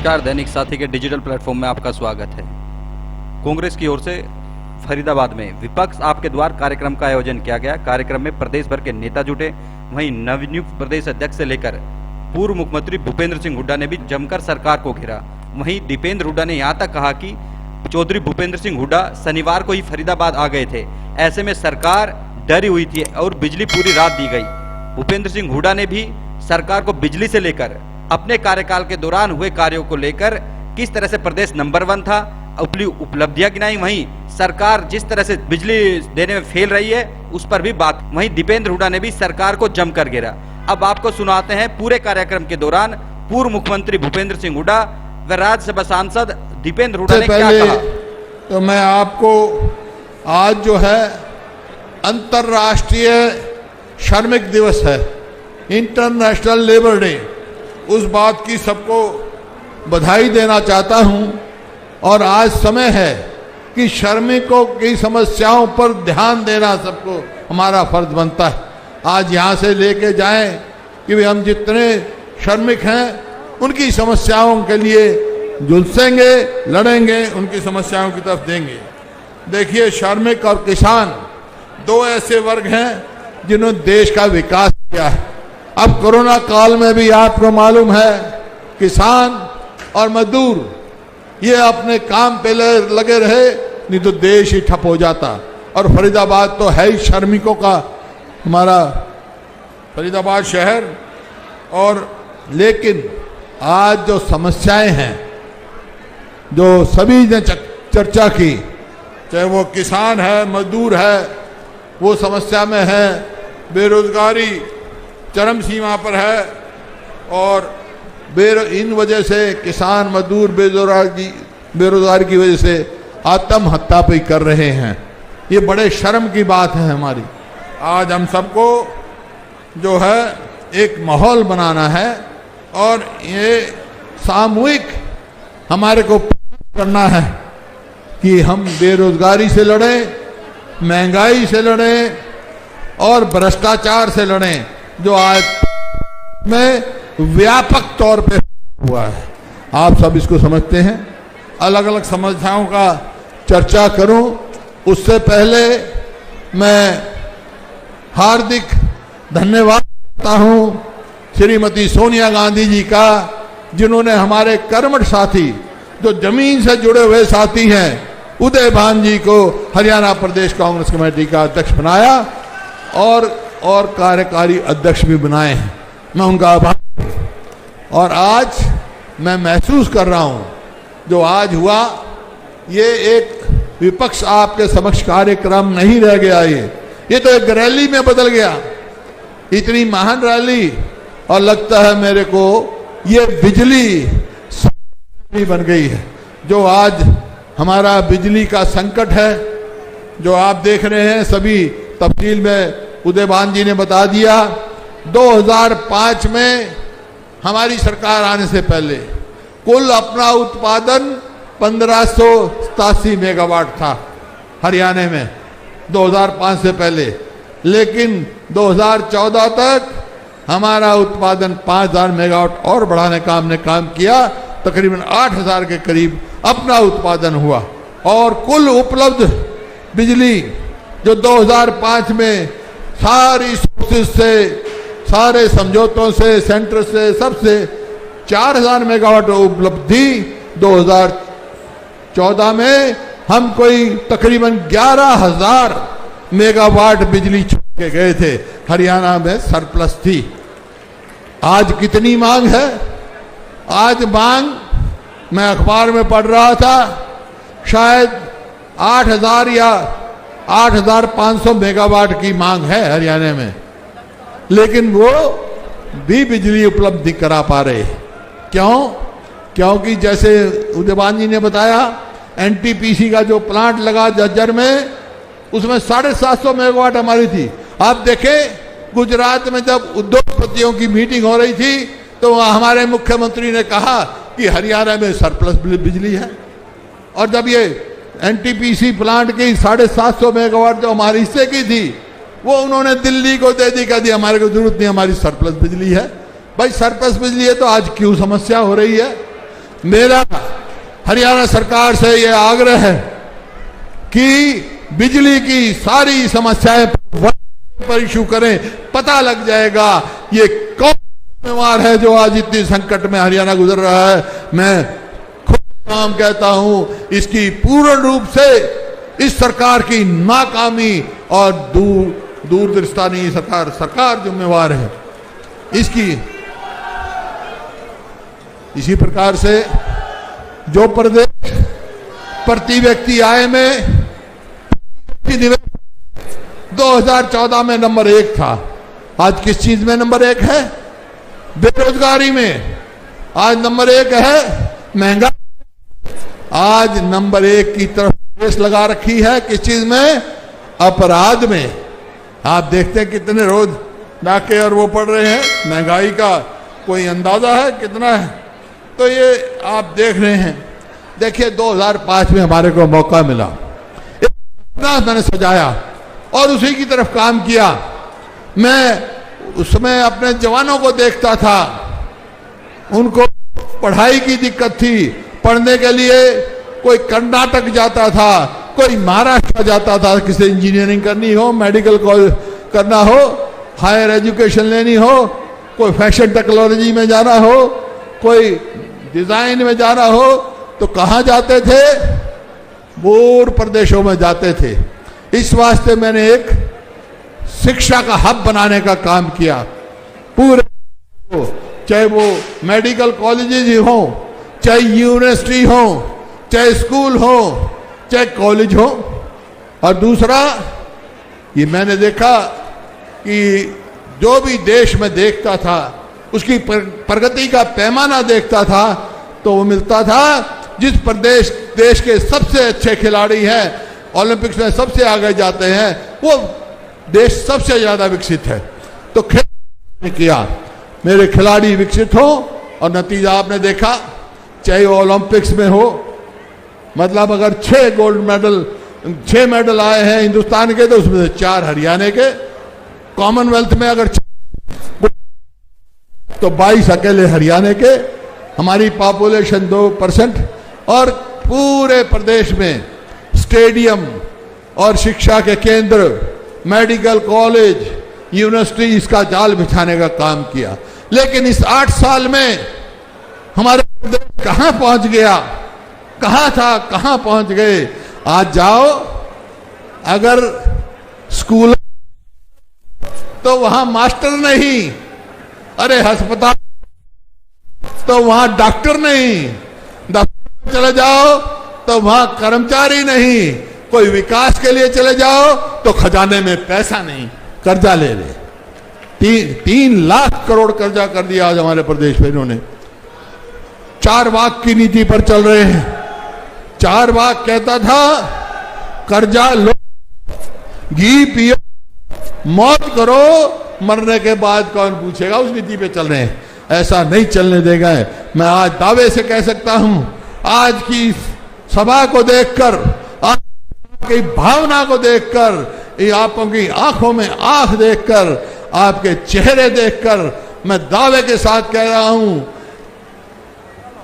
नमस्कार, दैनिक साथी के डिजिटल प्लेटफॉर्म में आपका स्वागत है। कांग्रेस की ओर से फरीदाबाद में विपक्ष आपके द्वार कार्यक्रम का आयोजन किया गया। कार्यक्रम में प्रदेश भर के नेता जुटे। वहीं नवनियुक्त प्रदेश अध्यक्ष से लेकर पूर्व मुख्यमंत्री भूपेंद्र सिंह हुड्डा ने भी जमकर सरकार को घेरा। वहीं दीपेंद्र हुड्डा ने यहाँ तक कहा कि चौधरी भूपेंद्र सिंह हुड्डा शनिवार को ही फरीदाबाद आ गए थे, ऐसे में सरकार डरी हुई थी और बिजली पूरी रात दी गई। भूपेंद्र सिंह हुड्डा ने भी सरकार को बिजली से लेकर अपने कार्यकाल के दौरान हुए कार्यों को लेकर किस तरह से प्रदेश नंबर 1 था, अपनी उपलब्धियां गिनाई। वहीं सरकार जिस तरह से बिजली देने में फेल रही है उस पर भी बात। वहीं दीपेंद्र हुड्डा ने भी सरकार को जमकर घेरा। अब आपको सुनाते हैं पूरे कार्यक्रम के दौरान पूर्व मुख्यमंत्री भूपेंद्र सिंह हुड्डा व राज्यसभा सांसद दीपेंद्र हुड्डा ने क्या कहा। तो मैं आपको आज जो है अंतर्राष्ट्रीय श्रमिक दिवस है, इंटरनेशनल लेबर डे, उस बात की सबको बधाई देना चाहता हूं। और आज समय है कि श्रमिकों की समस्याओं पर ध्यान देना सबको हमारा फर्ज बनता है। आज यहाँ से लेके जाएं कि हम जितने श्रमिक हैं उनकी समस्याओं के लिए जुलसेंगे, लड़ेंगे, उनकी समस्याओं की तरफ देंगे। देखिए, श्रमिक और किसान दो ऐसे वर्ग हैं जिन्होंने देश का विकास किया है। अब कोरोना काल में भी आपको मालूम है किसान और मजदूर ये अपने काम पे लगे रहे, नहीं तो देश ही ठप हो जाता। और फरीदाबाद तो है ही श्रमिकों का, हमारा फरीदाबाद शहर। और लेकिन आज जो समस्याएं हैं जो सभी ने चर्चा की, चाहे वो किसान है, मजदूर है, वो समस्या में है। बेरोजगारी चरम सीमा पर है और इन वजह से किसान मजदूर बेरोजगारी की वजह से आत्महत्या पे कर रहे हैं। ये बड़े शर्म की बात है हमारी। आज हम सबको जो है एक माहौल बनाना है और ये सामूहिक हमारे को करना है कि हम बेरोजगारी से लड़ें, महंगाई से लड़ें और भ्रष्टाचार से लड़ें, जो आज में व्यापक तौर पे हुआ है। आप सब इसको समझते हैं। अलग अलग समस्याओं का चर्चा करूं उससे पहले मैं हार्दिक धन्यवाद करता हूं श्रीमती सोनिया गांधी जी का, जिन्होंने हमारे कर्मठ साथी जो जमीन से जुड़े हुए साथी हैं उदय भान जी को हरियाणा प्रदेश कांग्रेस कमेटी का अध्यक्ष बनाया और कार्यकारी अध्यक्ष भी बनाए हैं। मैं उनका आभार। और आज मैं महसूस कर रहा हूं जो आज हुआ ये एक विपक्ष आपके समक्ष कार्यक्रम नहीं रह गया, ये तो एक रैली में बदल गया। इतनी महान रैली, और लगता है मेरे को ये बिजली बन गई है। जो आज हमारा बिजली का संकट है जो आप देख रहे हैं, सभी तफसील में उदयभान जी ने बता दिया। 2005 में हमारी सरकार आने से पहले कुल अपना उत्पादन 1587 मेगावाट था हरियाणा में 2005 से पहले, लेकिन 2014 तक हमारा उत्पादन 5000 मेगावाट और बढ़ाने का हमने काम किया। तकरीबन 8000 के करीब अपना उत्पादन हुआ। और कुल उपलब्ध बिजली जो 2005 में सारी सोर्सेज से, सारे समझौतों से, सेंटर से, सबसे 4000 मेगावाट उपलब्धि। 2014 में हम कोई तकरीबन 11000 मेगावाट बिजली छोड़ के गए थे, हरियाणा में सरप्लस थी। आज कितनी मांग है? आज मांग मैं अखबार में पढ़ रहा था, शायद 8000 या 8500 मेगावाट की मांग है हरियाणा में, लेकिन वो भी बिजली उपलब्ध नहीं करा पा रहे। क्यों? क्योंकि जैसे उदयभान जी ने बताया, एनटीपीसी का जो प्लांट लगा जज्जर में, उसमें 750 मेगावाट हमारी थी। आप देखें, गुजरात में जब उद्योगपतियों की मीटिंग हो रही थी तो हमारे मुख्यमंत्री ने कहा कि हरियाणा में सरप्लस बिजली है। और जब ये एनटीपीसी प्लांट की 750 मेगावाट जो हमारे हिस्से की थी, वो उन्होंने दिल्ली को दे दी, कह दी हमारे को जरूरत नहीं, हमारी सरप्लस बिजली है। भाई सरप्लस बिजली है तो आज क्यों समस्या हो रही है? मेरा हरियाणा सरकार से यह आग्रह है कि बिजली की सारी समस्याएं पर इशू करें, पता लग जाएगा ये कौन जिम्मेवार है जो आज इतनी संकट में हरियाणा गुजर रहा है। मैं खुद नाम कहता हूं, इसकी पूर्ण रूप से इस सरकार की नाकामी और दूरदृष्टा नहीं, सरकार जिम्मेवार है इसकी। इसी प्रकार से जो प्रदेश प्रति व्यक्ति आय में 2014 में नंबर 1 था, आज किस चीज में नंबर 1 है? बेरोजगारी में। आज नंबर 1 है महंगाई। आज नंबर 1 की तरफ रेस लगा रखी है किस चीज में? अपराध में। आप देखते हैं कितने रोज नाके और वो पड़ रहे हैं, महंगाई का कोई अंदाजा है कितना है? तो ये आप देख रहे हैं। देखिए 2005 में हमारे को मौका मिला, इतना मैंने सजाया और उसी की तरफ काम किया। मैं उसमें अपने जवानों को देखता था, उनको पढ़ाई की दिक्कत थी, पढ़ने के लिए कोई कर्नाटक जाता था, कोई महाराष्ट्र जाता था, किसी इंजीनियरिंग करनी हो, मेडिकल करना हो, हायर एजुकेशन लेनी हो, कोई फैशन टेक्नोलॉजी में जाना हो, कोई डिजाइन में जाना हो, तो कहाँ जाते थे? दूर प्रदेशों में जाते थे। इस वास्ते मैंने एक शिक्षा का हब बनाने का काम किया। पूरे चाहे वो मेडिकल कॉलेजेस ही हो, चाहे यूनिवर्सिटी हो, चाहे स्कूल हो, चाहे कॉलेज हो। और दूसरा ये मैंने देखा कि जो भी देश में देखता था उसकी प्रगति का पैमाना देखता था तो वो मिलता था जिस प्रदेश देश के सबसे अच्छे खिलाड़ी हैं, ओलंपिक्स में सबसे आगे जाते हैं, वो देश सबसे ज्यादा विकसित है। तो खेल किया, मेरे खिलाड़ी विकसित हो और नतीजा आपने देखा, चाहे वो ओलंपिक्स में हो, मतलब अगर 6 मेडल आए हैं हिंदुस्तान के तो उसमें से 4 हरियाणा के। कॉमनवेल्थ में अगर तो 22 अकेले हरियाणा के। हमारी पॉपुलेशन 2% और पूरे प्रदेश में स्टेडियम और शिक्षा के केंद्र, मेडिकल कॉलेज, यूनिवर्सिटी, इसका जाल बिछाने का काम किया। लेकिन इस 8 साल में हमारा प्रदेश कहां पहुंच गया? कहां था, कहां पहुंच गए? आज जाओ अगर स्कूल तो वहां मास्टर नहीं, अरे अस्पताल तो वहां डॉक्टर नहीं, दफ्तर चले जाओ तो वहां कर्मचारी नहीं, कोई विकास के लिए चले जाओ तो खजाने में पैसा नहीं, कर्जा ले ले। 3 लाख करोड़ कर्जा कर दिया आज हमारे प्रदेश में इन्होंने। 4 वाक की नीति पर चल रहे हैं। 4 वाक कहता था कर्जा लो, घी पियो, मौत करो, मरने के बाद कौन पूछेगा, उस नीति पे चल रहे हैं। ऐसा नहीं चलने देगा। मैं आज दावे से कह सकता हूं, आज की सभा को देखकर, आपकी भावना को देखकर, आपकी की आंखों में आंख देखकर, आपके चेहरे देखकर मैं दावे के साथ कह रहा हूं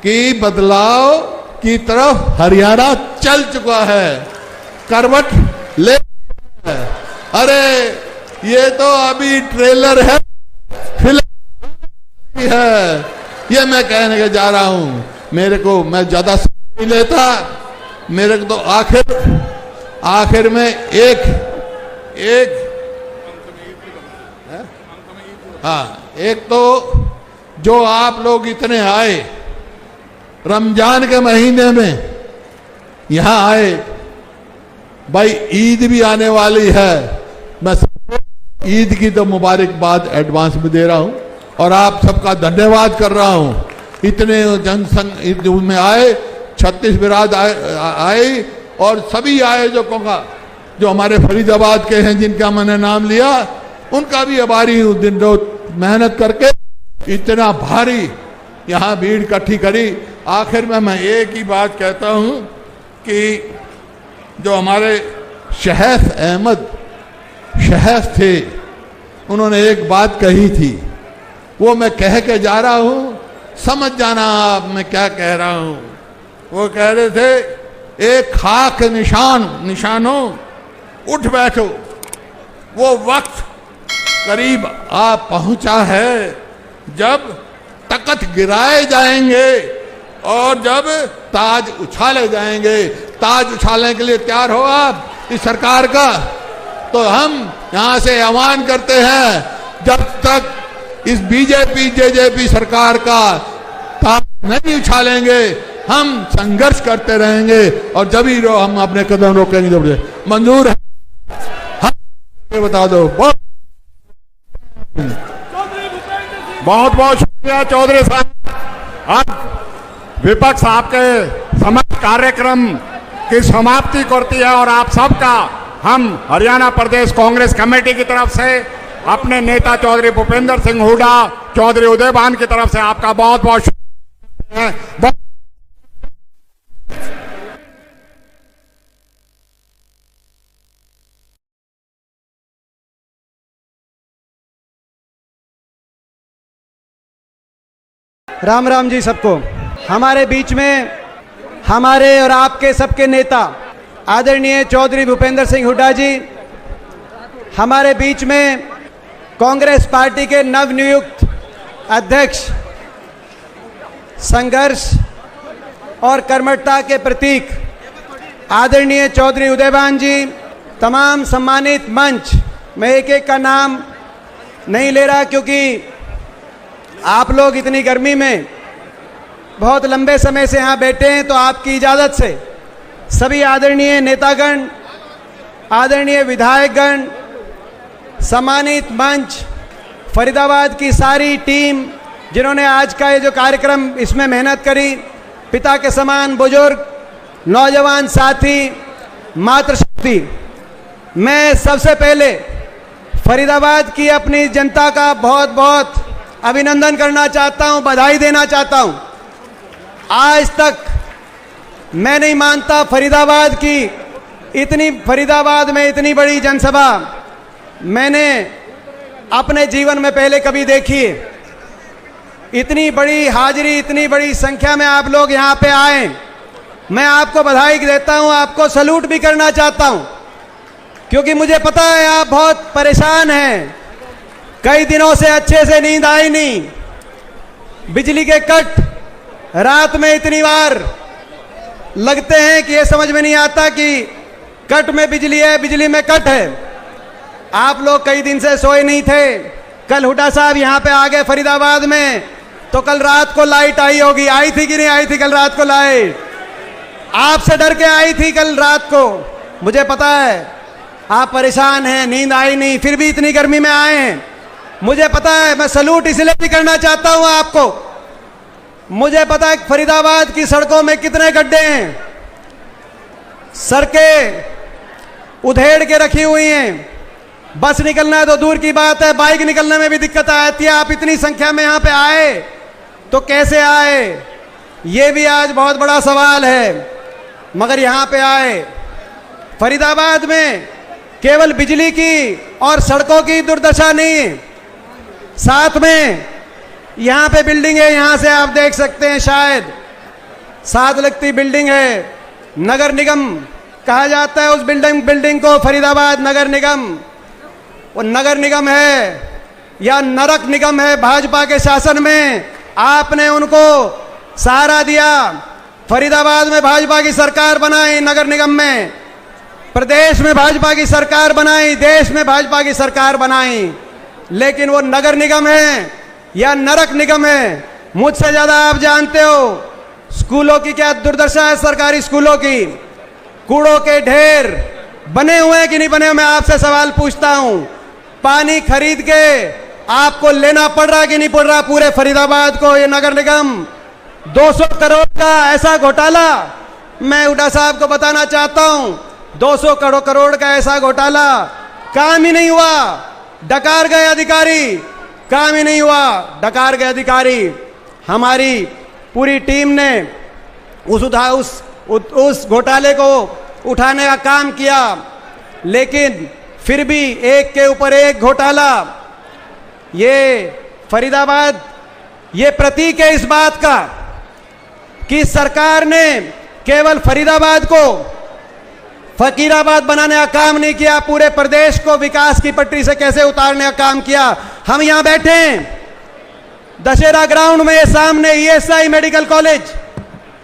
कि बदलाव की तरफ हरियाणा चल चुका है, करवट ले है। अरे ये तो अभी ट्रेलर है, फिल्म है, ये मैं कहने के जा रहा हूं। मेरे को, मैं ज्यादा नहीं लेता, मेरे को तो आखिर में एक तो जो आप लोग इतने आए रमजान के महीने में, यहां आए, भाई ईद भी आने वाली है, मैं ईद की तो मुबारकबाद एडवांस में दे रहा हूं और आप सबका धन्यवाद कर रहा हूं। इतने जनसंघ में आए, 36 बिराद आए और सभी आयोजकों का, जो हमारे फरीदाबाद के हैं जिनका मैंने नाम लिया, उनका भी आभारी हूं। दिन रात मेहनत करके इतना भारी यहां भीड़ इकट्ठी करी। आखिर में मैं एक ही बात कहता हूं कि जो हमारे शहस अहमद थे, उन्होंने एक बात कही थी, वो मैं कह के जा रहा हूं, समझ जाना आप मैं क्या कह रहा हूं। वो कह रहे थे एक खाक निशानो उठ बैठो, वो वक्त करीब आ पहुंचा है जब तख्त गिराए जाएंगे और जब ताज उछाले जाएंगे। ताज उछालने के लिए तैयार हो आप इस सरकार का? तो हम यहां से आह्वान करते हैं, जब तक इस बीजेपी जेजेपी सरकार का ताज नहीं उछालेंगे हम संघर्ष करते रहेंगे, और जब ही हम अपने कदम रोकेंगे जब मंजूर है। हम बता दो। बहुत बहुत शुक्रिया चौधरी साहब। अब विपक्ष आपके समस्त कार्यक्रम की समाप्ति करती है और आप सबका हम हरियाणा प्रदेश कांग्रेस कमेटी की तरफ से, अपने नेता चौधरी भूपेंद्र सिंह हुड्डा, चौधरी उदयभान की तरफ से आपका बहुत बहुत शुक्रिया है। राम राम जी सबको। हमारे बीच में हमारे और आपके सबके नेता आदरणीय चौधरी भूपेंद्र सिंह हुड्डा जी, हमारे बीच में कांग्रेस पार्टी के नवनियुक्त अध्यक्ष, संघर्ष और कर्मठता के प्रतीक आदरणीय चौधरी उदयभान जी, तमाम सम्मानित मंच, मैं एक एक का नाम नहीं ले रहा क्योंकि आप लोग इतनी गर्मी में बहुत लंबे समय से यहाँ बैठे हैं, तो आपकी इजाज़त से सभी आदरणीय नेतागण, आदरणीय विधायकगण, सम्मानित मंच, फरीदाबाद की सारी टीम जिन्होंने आज का ये जो कार्यक्रम इसमें मेहनत करी, पिता के समान बुजुर्ग, नौजवान साथी, मातृशक्ति, मैं सबसे पहले फरीदाबाद की अपनी जनता का बहुत बहुत अभिनंदन करना चाहता हूं, बधाई देना चाहता हूं। आज तक मैं नहीं मानता फरीदाबाद में इतनी बड़ी जनसभा मैंने अपने जीवन में पहले कभी देखी है। इतनी बड़ी हाजिरी, इतनी बड़ी संख्या में आप लोग यहाँ पे आए, मैं आपको बधाई देता हूँ, आपको सैल्यूट भी करना चाहता हूँ, क्योंकि मुझे पता है आप बहुत परेशान हैं। कई दिनों से अच्छे से नींद आई नहीं, बिजली के कट रात में इतनी बार लगते हैं कि ये समझ में नहीं आता कि कट में बिजली है, बिजली में कट है। आप लोग कई दिन से सोए नहीं थे। कल हुड्डा साहब यहाँ पे आ गए फरीदाबाद में, तो कल रात को लाइट आई होगी, आई थी कि नहीं आई थी कल रात को लाइट? आपसे डर के आई थी कल रात को, मुझे पता है आप परेशान हैं, नींद आई नहीं, फिर भी इतनी गर्मी में आए हैं, मुझे पता है। मैं सैल्यूट इसलिए भी करना चाहता हूं आपको, मुझे पता है फरीदाबाद की सड़कों में कितने गड्ढे हैं, सड़कें उधेड़ के रखी हुई हैं, बस निकलना है तो दूर की बात है, बाइक निकलने में भी दिक्कत आती है। आप इतनी संख्या में यहाँ पे आए तो कैसे आए, ये भी आज बहुत बड़ा सवाल है। मगर यहाँ पे आए, फरीदाबाद में केवल बिजली की और सड़कों की दुर्दशा नहीं, साथ में यहाँ पे बिल्डिंग है, यहाँ से आप देख सकते हैं, शायद साथ लगती बिल्डिंग है, नगर निगम कहा जाता है उस बिल्डिंग को, फरीदाबाद नगर निगम। वो नगर निगम है या नरक निगम है भाजपा के शासन में, आपने उनको सहारा दिया। फरीदाबाद में भाजपा की सरकार बनाई, नगर निगम में, प्रदेश में भाजपा की सरकार बनाई, देश में भाजपा की सरकार बनाई, लेकिन वो नगर निगम है या नरक निगम है, मुझसे ज्यादा आप जानते हो। स्कूलों की क्या दुर्दशा है, सरकारी स्कूलों की, कूड़ों के ढेर बने हुए हैं कि नहीं बने हुए, मैं आपसे सवाल पूछता हूं। पानी खरीद के आपको लेना पड़ रहा कि नहीं पड़ रहा पूरे फरीदाबाद को ये नगर निगम? 200 करोड़ का ऐसा घोटाला, मैं हुड्डा साहब को बताना चाहता हूं, 200 करोड़ का ऐसा घोटाला, काम ही नहीं हुआ, डकार गए अधिकारी, काम ही नहीं हुआ, डकार गए अधिकारी। हमारी पूरी टीम ने उस घोटाले को उठाने का काम किया, लेकिन फिर भी एक के ऊपर एक घोटाला। ये फरीदाबाद ये प्रतीक है इस बात का कि सरकार ने केवल फरीदाबाद को फकीराबाद बनाने का काम नहीं किया, पूरे प्रदेश को विकास की पटरी से कैसे उतारने का काम किया। हम यहां बैठे हैं दशहरा ग्राउंड में, सामने ईएसआई मेडिकल कॉलेज,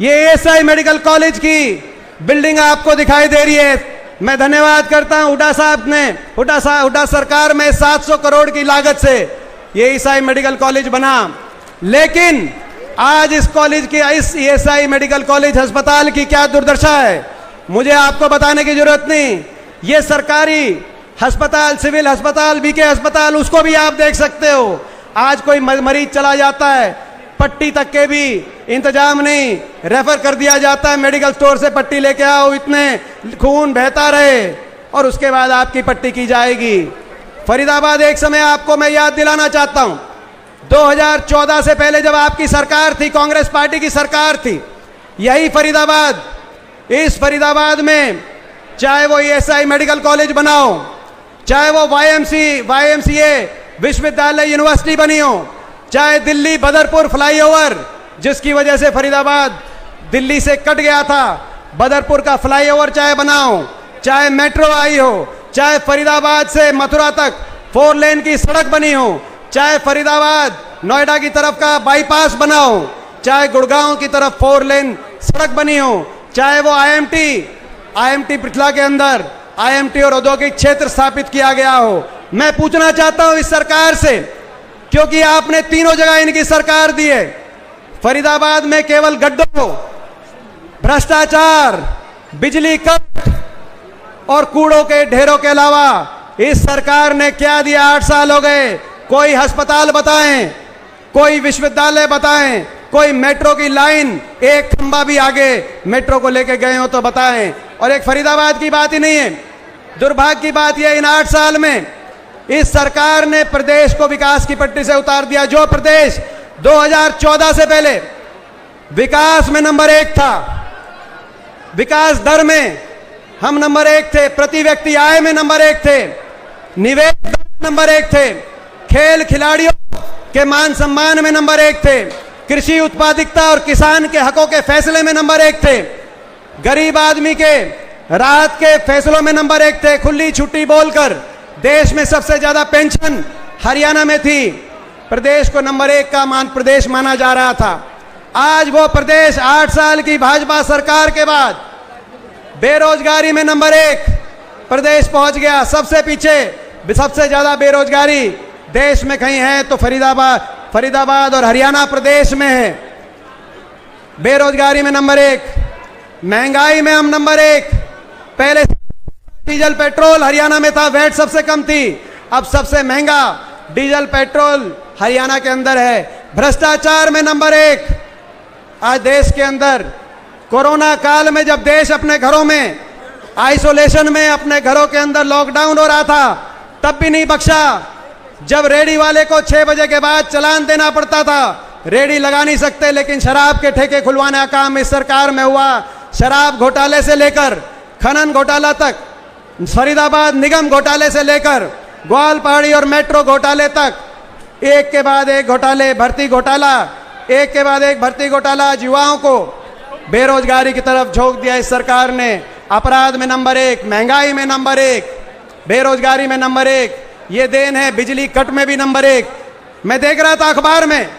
ये ईएसआई मेडिकल कॉलेज की बिल्डिंग आपको दिखाई दे रही है। मैं धन्यवाद करता हूं हुड्डा साहब ने, हुड्डा सरकार में 700 करोड़ की लागत से ये ईएसआई मेडिकल कॉलेज बना। लेकिन आज इस कॉलेज की, इस ईएसआई मेडिकल कॉलेज अस्पताल की क्या दुर्दशा है, मुझे आपको बताने की जरूरत नहीं। ये सरकारी अस्पताल, सिविल अस्पताल, बीके अस्पताल, उसको भी आप देख सकते हो। आज कोई मरीज चला जाता है, पट्टी तक के भी इंतजाम नहीं, रेफर कर दिया जाता है मेडिकल स्टोर से, पट्टी लेके आओ, इतने खून बहता रहे और उसके बाद आपकी पट्टी की जाएगी। फरीदाबाद एक समय आपको मैं याद दिलाना चाहता हूं, 2014 से पहले जब आपकी सरकार थी, कांग्रेस पार्टी की सरकार थी, यही फरीदाबाद, इस फरीदाबाद में चाहे वो ईएसआई मेडिकल कॉलेज बनाओ, चाहे वो वाईएमसीए विश्वविद्यालय यूनिवर्सिटी बनी हो, चाहे दिल्ली बदरपुर फ्लाईओवर जिसकी वजह से फरीदाबाद दिल्ली से कट गया था, बदरपुर का फ्लाईओवर चाहे बनाओ, चाहे मेट्रो आई हो, चाहे फरीदाबाद से मथुरा तक 4 लेन की सड़क बनी हो, चाहे फरीदाबाद नोएडा की तरफ का बाईपास बनाओ, चाहे गुड़गांव की तरफ 4 लेन सड़क बनी हो, चाहे वो आईएमटी पृथला के अंदर आईएमटी और औद्योगिक क्षेत्र स्थापित किया गया हो। मैं पूछना चाहता हूं इस सरकार से, क्योंकि आपने तीनों जगह इनकी सरकार दी है, फरीदाबाद में केवल गड्ढों, भ्रष्टाचार, बिजली कट और कूड़ों के ढेरों के अलावा इस सरकार ने क्या दिया? 8 साल हो गए। कोई अस्पताल बताएं, कोई विश्वविद्यालय बताएं, कोई मेट्रो की लाइन, एक खंबा भी आगे मेट्रो को लेके गए हो तो बताएं। और एक फरीदाबाद की बात ही नहीं है, दुर्भाग्य की बात यह, इन 8 साल में इस सरकार ने प्रदेश को विकास की पटरी से उतार दिया। जो प्रदेश 2014 से पहले विकास में नंबर 1 था, विकास दर में हम नंबर 1 थे, प्रति व्यक्ति आय में नंबर 1 थे, निवेश दर में नंबर 1 थे, खेल खिलाड़ियों के मान सम्मान में नंबर 1 थे, कृषि उत्पादकता और किसान के हकों के फैसले में नंबर 1 थे, गरीब आदमी के राहत के फैसलों में नंबर 1 थे, खुली छुट्टी बोलकर देश में सबसे ज्यादा पेंशन हरियाणा में थी, प्रदेश को नंबर 1 का प्रदेश माना जा रहा था। आज वो प्रदेश 8 साल की भाजपा सरकार के बाद बेरोजगारी में नंबर 1 प्रदेश पहुंच गया। सबसे पीछे, सबसे ज्यादा बेरोजगारी देश में कहीं है तो फरीदाबाद और हरियाणा प्रदेश में है। बेरोजगारी में नंबर 1, महंगाई में हम नंबर 1। पहले डीजल पेट्रोल हरियाणा में था, वैट सबसे कम थी, अब सबसे महंगा डीजल पेट्रोल हरियाणा के अंदर है। भ्रष्टाचार में नंबर 1 आज देश के अंदर। कोरोना काल में जब देश अपने घरों में आइसोलेशन में, अपने घरों के अंदर लॉकडाउन हो रहा था, तब भी नहीं बख्शा। जब रेडी वाले को 6 बजे के बाद चालान देना पड़ता था, रेडी लगा नहीं सकते, लेकिन शराब के ठेके खुलवाने का काम इस सरकार में हुआ। शराब घोटाले से लेकर खनन घोटाला तक, फरीदाबाद निगम घोटाले से लेकर ग्वाल पहाड़ी और मेट्रो घोटाले तक, एक के बाद एक घोटाले, भर्ती घोटाला, एक के बाद एक भर्ती घोटाला, युवाओं को बेरोजगारी की तरफ झोंक दिया इस सरकार ने। अपराध में नंबर 1, महंगाई में नंबर 1, बेरोजगारी में नंबर 1, ये देन है बिजली कट में भी नंबर 1। मैं देख रहा था अखबार में,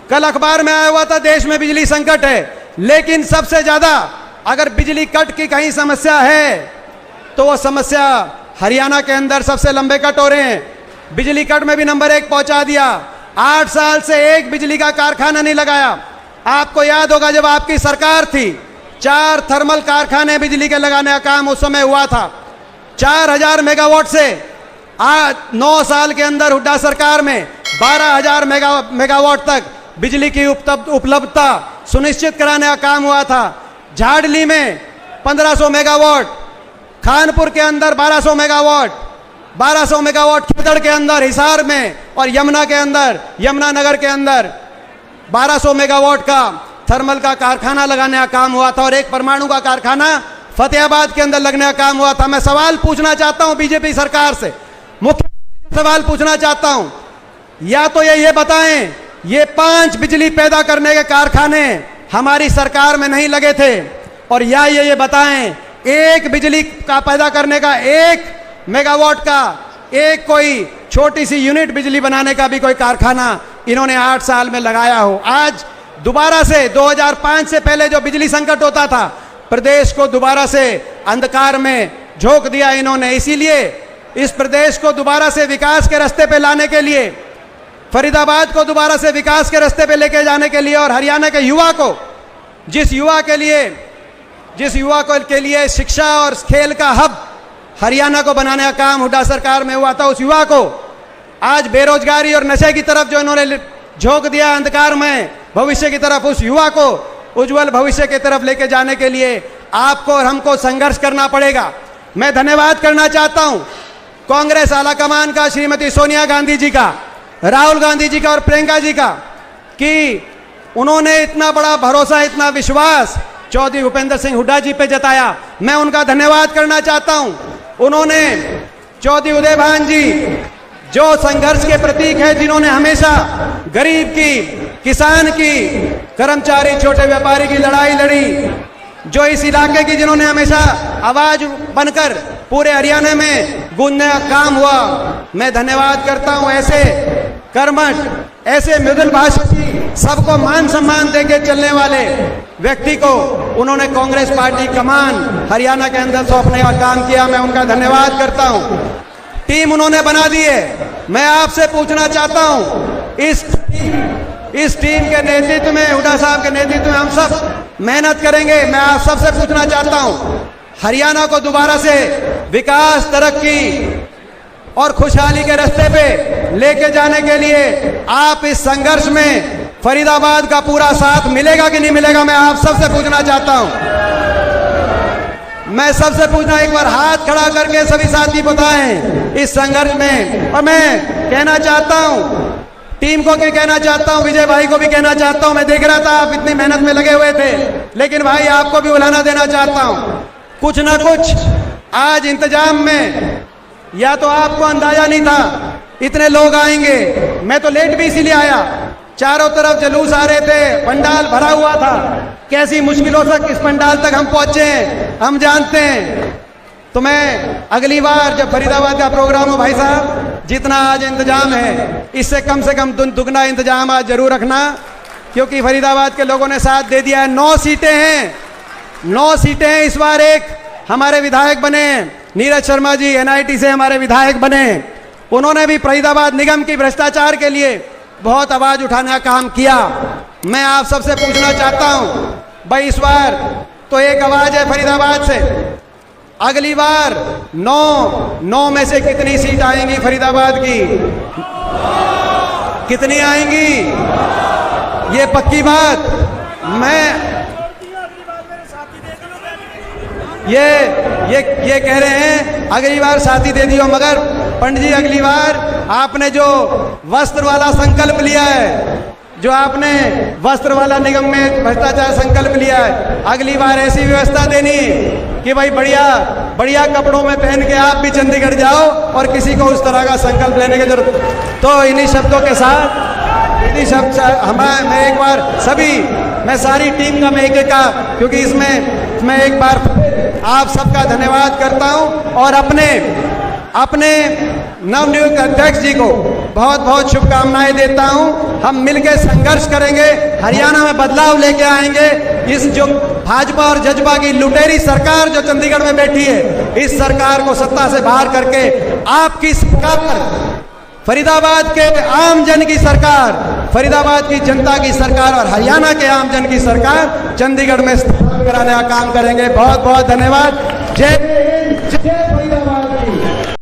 कल अखबार में आया हुआ था देश में बिजली संकट है, लेकिन सबसे ज्यादा अगर बिजली कट की कहीं समस्या है तो वो समस्या हरियाणा के अंदर सबसे लंबे कट हो रहे हैं। बिजली कट में भी नंबर 1 पहुंचा दिया। 8 साल से एक बिजली का कारखाना नहीं लगाया। आपको याद होगा जब आपकी सरकार थी, 4 थर्मल कारखाने बिजली के लगाने का काम उस समय हुआ था। 4000 मेगावाट से आज 9 साल के अंदर हुड्डा सरकार में 12000 मेगावाट तक बिजली की उपलब्धता सुनिश्चित कराने का काम हुआ था। झाड़ली में 1500 मेगावाट, खानपुर के अंदर 1200 मेगावाट, 1200 मेगावाट खेतड़ के अंदर, हिसार में और यमुना के अंदर, यमुनानगर के अंदर 1200 मेगावाट का थर्मल का कारखाना लगाने का काम हुआ था और एक परमाणु का कारखाना फतेहाबाद के अंदर लगने का काम हुआ था। मैं सवाल पूछना चाहता हूं बीजेपी सरकार से, मुख्य सवाल पूछना चाहता हूं, या तो ये बताएं ये 5 बिजली पैदा करने के कारखाने हमारी सरकार में नहीं लगे थे। और या ये बताएं, एक बिजली का पैदा करने का 1 मेगावाट का एक कोई छोटी सी यूनिट बिजली बनाने का भी कोई कारखाना इन्होंने 8 साल में लगाया हो। आज दोबारा से 2005 से पहले जो बिजली संकट होता था, प्रदेश को दोबारा से अंधकार में झोंक दिया इन्होंने। इसीलिए इस प्रदेश को दोबारा से विकास के रास्ते पे लाने के लिए, फरीदाबाद को दोबारा से विकास के रास्ते पे लेके जाने के लिए और हरियाणा के युवा को, जिस युवा के लिए शिक्षा और खेल का हब हरियाणा को बनाने का काम हुड्डा सरकार में हुआ था, उस युवा को आज बेरोजगारी और नशे की तरफ जो इन्होंने झोंक दिया अंधकार में भविष्य की तरफ, उस युवा को उज्जवल भविष्य की तरफ लेके जाने के लिए आपको और हमको संघर्ष करना पड़ेगा। मैं धन्यवाद करना चाहता हूं कांग्रेस आलाकमान का, श्रीमती सोनिया गांधी जी का, राहुल गांधी जी का और प्रियंका जी का, कि उन्होंने इतना बड़ा भरोसा, इतना विश्वास चौधरी भूपेंद्र सिंह हुड्डा जी पे जताया। मैं उनका धन्यवाद करना चाहता हूं। उन्होंने चौधरी उदयभान जी जो संघर्ष के प्रतीक है, जिन्होंने हमेशा गरीब की, किसान की, कर्मचारी, छोटे व्यापारी की लड़ाई लड़ी, जो इस इलाके की जिन्होंने हमेशा आवाज बनकर पूरे हरियाणा में गूंजने का काम हुआ, मैं धन्यवाद करता हूं। ऐसे कर्मठ, ऐसे मृदुल भाषी, सबको मान सम्मान देके चलने वाले व्यक्ति को उन्होंने कांग्रेस पार्टी कमान हरियाणा के अंदर सौंपने का काम किया। मैं उनका धन्यवाद करता हूं। टीम उन्होंने बना दी है। मैं आपसे पूछना चाहता हूं, इस टीम के नेतृत्व में, हुड्डा साहब के नेतृत्व में हम सब मेहनत करेंगे। मैं आप सबसे पूछना चाहता हूं, हरियाणा को दोबारा से विकास, तरक्की और खुशहाली के रास्ते पे लेके जाने के लिए आप इस संघर्ष में फरीदाबाद का पूरा साथ मिलेगा कि नहीं मिलेगा, मैं आप सबसे पूछना चाहता हूं। मैं सबसे पूछना, एक बार हाथ खड़ा करके सभी साथी बताएं इस संघर्ष में। और मैं कहना चाहता हूं, टीम को भी कहना चाहता हूं, विजय भाई को भी कहना चाहता हूं। मैं देख रहा था आप इतनी मेहनत में लगे हुए थे, लेकिन भाई आपको भी बुलाना देना चाहता हूं। कुछ ना कुछ आज इंतजाम में, या तो आपको अंदाजा नहीं था इतने लोग आएंगे, मैं तो लेट भी इसीलिए आया। चारों तरफ जुलूस आ रहे थे, पंडाल भरा हुआ था, कैसी मुश्किलों से इस पंडाल तक हम पहुंचे हैं हम जानते हैं। तो मैं अगली बार जब फरीदाबाद का प्रोग्राम हो, भाई साहब जितना आज इंतजाम है इससे कम से कम दुगना इंतजाम आज जरूर रखना, क्योंकि फरीदाबाद के लोगों ने साथ दे दिया है। 9 सीटें हैं, 9 सीटें हैं इस बार। एक हमारे विधायक बने नीरज शर्मा जी, NIT से हमारे विधायक बने, उन्होंने भी फरीदाबाद निगम की भ्रष्टाचार के लिए बहुत आवाज उठाने का काम किया। मैं आप सबसे पूछना चाहता हूं, भाई इस बार तो एक आवाज है फरीदाबाद से, अगली बार 9 में से कितनी सीट आएंगी फरीदाबाद की? कितनी आएंगी? ये पक्की बात। मैं ये कह रहे हैं अगली बार साथी दे दियो, मगर पंडित जी अगली बार आपने जो वस्त्र वाला संकल्प लिया है, जो आपने वस्त्र वाला निगम में भ्रष्टाचार संकल्प लिया है, अगली बार ऐसी व्यवस्था देनी कि भाई बढ़िया बढ़िया कपड़ों में पहन के आप भी चंडीगढ़ जाओ और किसी को उस तरह का संकल्प लेने की जरूरत। तो इन्हीं शब्दों के साथ, इन्हीं शब्द मैं एक बार मैं सारी टीम का मैं एक का, क्योंकि इसमें मैं एक बार आप सबका धन्यवाद करता हूं और अपने नवनियुक्त अध्यक्ष जी को बहुत बहुत शुभकामनाएं देता हूं। हम मिलकर संघर्ष करेंगे, हरियाणा में बदलाव लेके आएंगे। इस जो भाजपा और जजपा की लुटेरी सरकार जो चंडीगढ़ में बैठी है, इस सरकार को सत्ता से बाहर करके आपकी सरकार, फरीदाबाद के आम जन की सरकार, फरीदाबाद की जनता की सरकार और हरियाणा के आम जन की सरकार चंडीगढ़ में स्थापित कराने का काम करेंगे। बहुत बहुत धन्यवाद। जय